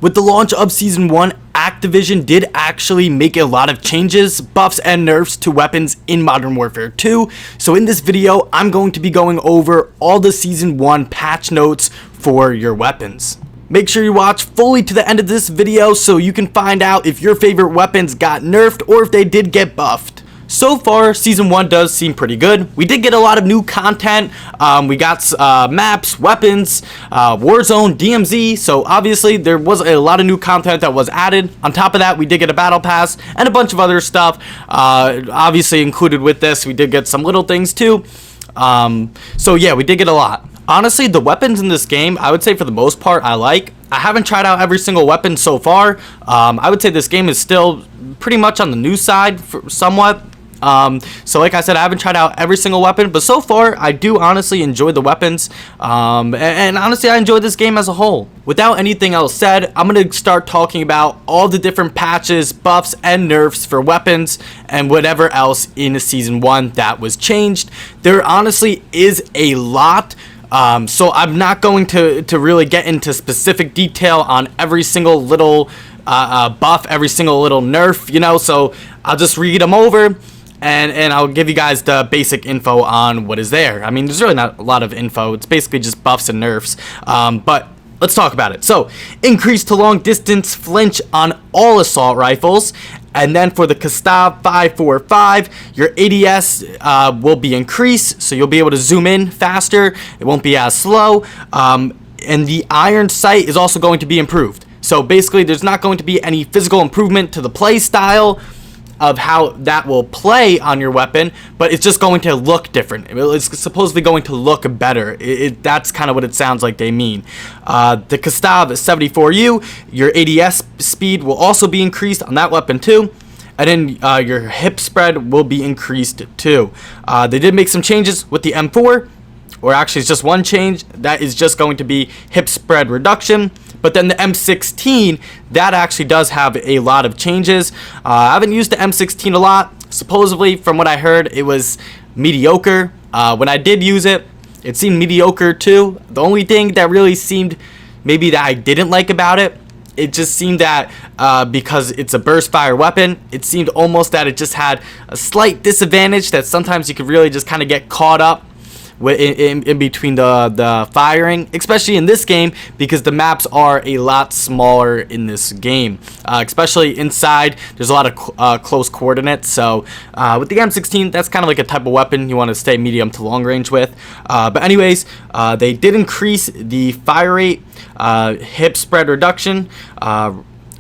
With the launch of Season 1, Activision did actually make a lot of changes, buffs, and nerfs to weapons in Modern Warfare 2. So in this video, I'm going to be going over all the Season 1 patch notes for your weapons. Make sure you watch fully to the end of this video so you can find out if your favorite weapons got nerfed or if they did get buffed. So far, Season 1 does seem pretty good. We did get a lot of new content. We got maps, weapons, Warzone, DMZ. So obviously, there was a lot of new content that was added. On top of that, we did get a battle pass and a bunch of other stuff. Obviously, included with this, we did get some little things too. So yeah, we did get a lot. Honestly, the weapons in this game, I would say for the most part, I like. I haven't tried out every single weapon so far. I would say this game is still pretty much on the new side somewhat. So like I said, I haven't tried out every single weapon, but so far I do honestly enjoy the weapons, and honestly I enjoy this game as a whole. Without anything else said, I'm going to start talking about all the different patches, buffs, and nerfs for weapons and whatever else in Season 1 that was changed. There honestly is a lot. So I'm not going to really get into specific detail on every single little buff, every single little nerf, you know, so I'll just read them over. And I'll give you guys the basic info on what is there. I mean, there's really not a lot of info. It's basically just buffs and nerfs. But let's talk about it. So, increase to long distance flinch on all assault rifles. And then for the Gustav 545, your ADS will be increased. So you'll be able to zoom in faster. It won't be as slow. And the iron sight is also going to be improved. So basically, there's not going to be any physical improvement to the play style of how that will play on your weapon, but it's just going to look different. It's supposedly going to look better. That's kind of what it sounds like they mean. The Gustav 74U, your ADS speed will also be increased on that weapon too. And then your hip spread will be increased too. They did make some changes with the M4, or actually it's just one change. That is just going to be hip spread reduction. But then the M16, that actually does have a lot of changes. I haven't used the M16 a lot. Supposedly, from what I heard, it was mediocre. When I did use it, it seemed mediocre too. The only thing that really seemed maybe that I didn't like about it, it just seemed that because it's a burst fire weapon, it seemed almost that it just had a slight disadvantage that sometimes you could really just kind of get caught up in between the firing, especially in this game because the maps are a lot smaller in this game, especially inside. There's a lot of close coordinates, so with the M16, that's kind of like a type of weapon you want to stay medium to long range with. But anyways, they did increase the fire rate, hip spread reduction,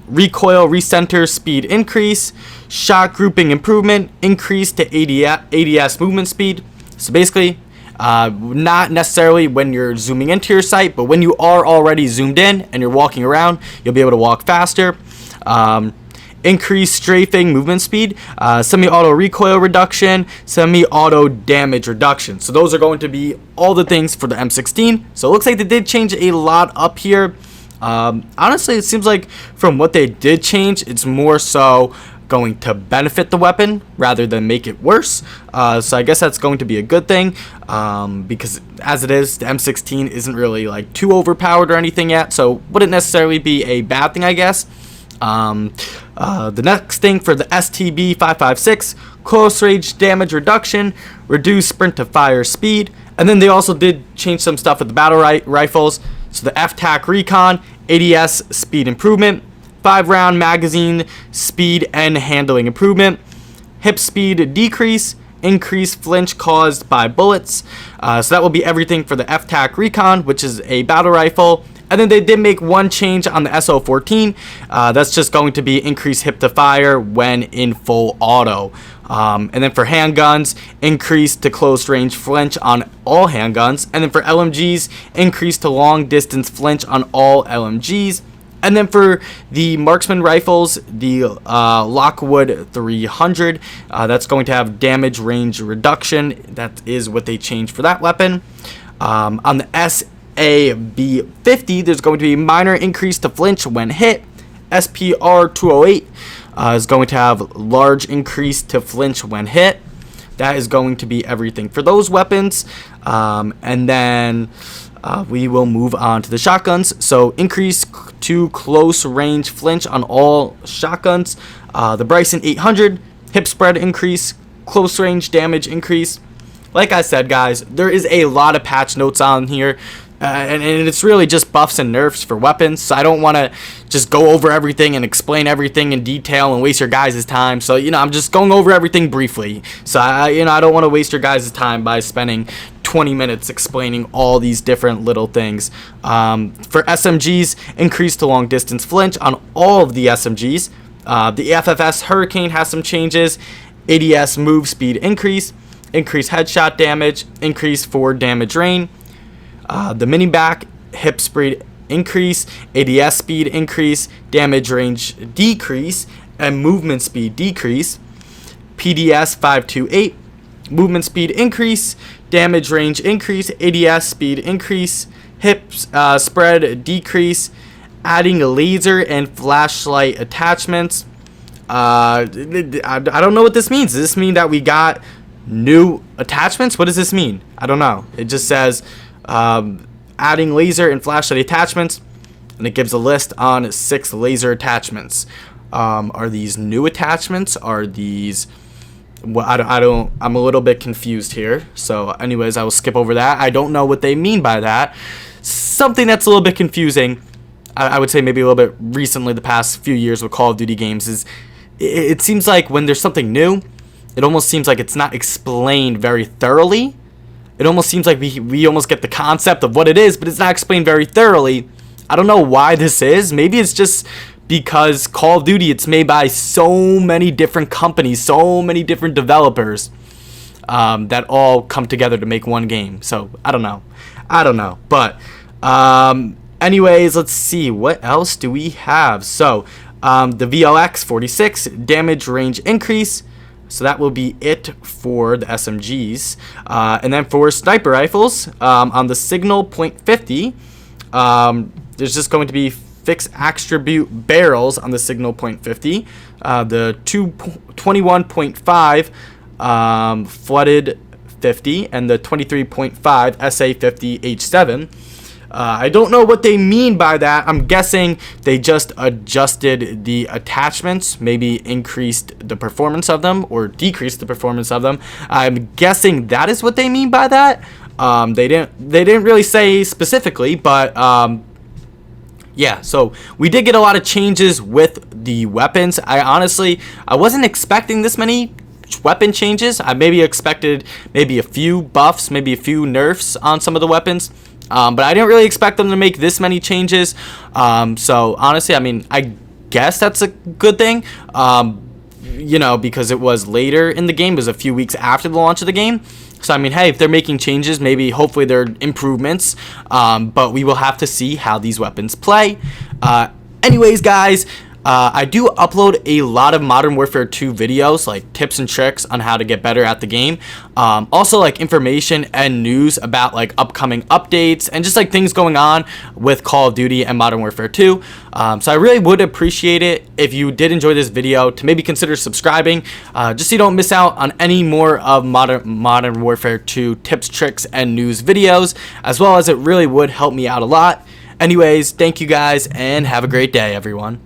recoil recenter speed increase, shot grouping improvement, increase to ADS movement speed. So basically, not necessarily when you're zooming into your sight, but when you are already zoomed in and you're walking around, you'll be able to walk faster. Increased strafing movement speed, semi-auto recoil reduction, semi-auto damage reduction. So those are going to be all the things for the M16. So it looks like they did change a lot up here. Honestly, it seems like from what they did change, it's more so going to benefit the weapon rather than make it worse. So I guess that's going to be a good thing, because as it is, the M16 isn't really like too overpowered or anything yet, so wouldn't necessarily be a bad thing, I guess. The next thing for the STB 556, close range damage reduction, reduce sprint to fire speed, and then they also did change some stuff with the battle rifles. So the FTAC Recon, ADS speed improvement, 5-round magazine speed and handling improvement, hip speed decrease, increased flinch caused by bullets. So that will be everything for the FTAC Recon, which is a battle rifle. And then they did make one change on the SO14. That's just going to be increased hip to fire when in full auto. And then for handguns, increase to close range flinch on all handguns. And then for LMGs, increase to long distance flinch on all LMGs. And then for the marksman rifles, the Lockwood 300, that's going to have damage range reduction. That is what they changed for that weapon. On the SAB50, there's going to be minor increase to flinch when hit. SPR 208 is going to have large increase to flinch when hit. That is going to be everything for those weapons. And then we will move on to the shotguns. So increase to close range flinch on all shotguns. The Bryson 800, hip spread increase, close range damage increase. Like I said, guys, there is a lot of patch notes on here. And it's really just buffs and nerfs for weapons, so I don't want to just go over everything and explain everything in detail and waste your guys' time. So, I'm just going over everything briefly. So, I don't want to waste your guys' time by spending 20 minutes explaining all these different little things. For SMGs, increase to long distance flinch on all of the SMGs. The FFS Hurricane has some changes. ADS move speed increase headshot damage, increase forward damage range. The mini back hip speed increase, ADS speed increase, damage range decrease, and movement speed decrease. PDS 528, movement speed increase, damage range increase, ADS speed increase, hip spread decrease, adding laser and flashlight attachments. I don't know what this means. Does this mean that we got new attachments? What does this mean? I don't know. It just says adding laser and flashlight attachments, and it gives a list on 6 laser attachments. Are these new attachments? Are these... Well, I'm a little bit confused here. So anyways, I will skip over that. I don't know what they mean by that. Something that's a little bit confusing, I would say maybe a little bit recently, the past few years with Call of Duty games, is it seems like when there's something new, it almost seems like it's not explained very thoroughly. It almost seems like we almost get the concept of what it is, but it's not explained very thoroughly. I don't know why this is. Maybe it's just because Call of Duty, it's made by so many different companies, so many different developers that all come together to make one game. So I don't know. But anyways, let's see. What else do we have? So the VLX 46 damage range increase. So that will be it for the SMGs. And then for sniper rifles, on the signal .50, there's just going to be fixed attribute barrels on the signal .50. The 21.5 flooded 50 and the 23.5 SA50 H7. I don't know what they mean by that. I'm guessing they just adjusted the attachments, maybe increased the performance of them or decreased the performance of them. I'm guessing that is what they mean by that. They didn't really say specifically, but yeah, so we did get a lot of changes with the weapons. I wasn't expecting this many weapon changes. I maybe expected maybe a few buffs, maybe a few nerfs on some of the weapons. But I didn't really expect them to make this many changes. So honestly, I mean, I guess that's a good thing. Because it was later in the game. It was a few weeks after the launch of the game. So I mean, hey, if they're making changes, maybe hopefully they're improvements. But we will have to see how these weapons play. Anyways, guys, I do upload a lot of Modern Warfare 2 videos, like tips and tricks on how to get better at the game. Also, like information and news about like upcoming updates and just like things going on with Call of Duty and Modern Warfare 2. So I really would appreciate it if you did enjoy this video to maybe consider subscribing, just so you don't miss out on any more of Modern Warfare 2 tips, tricks, and news videos, as well as it really would help me out a lot. Anyways, thank you guys and have a great day, everyone.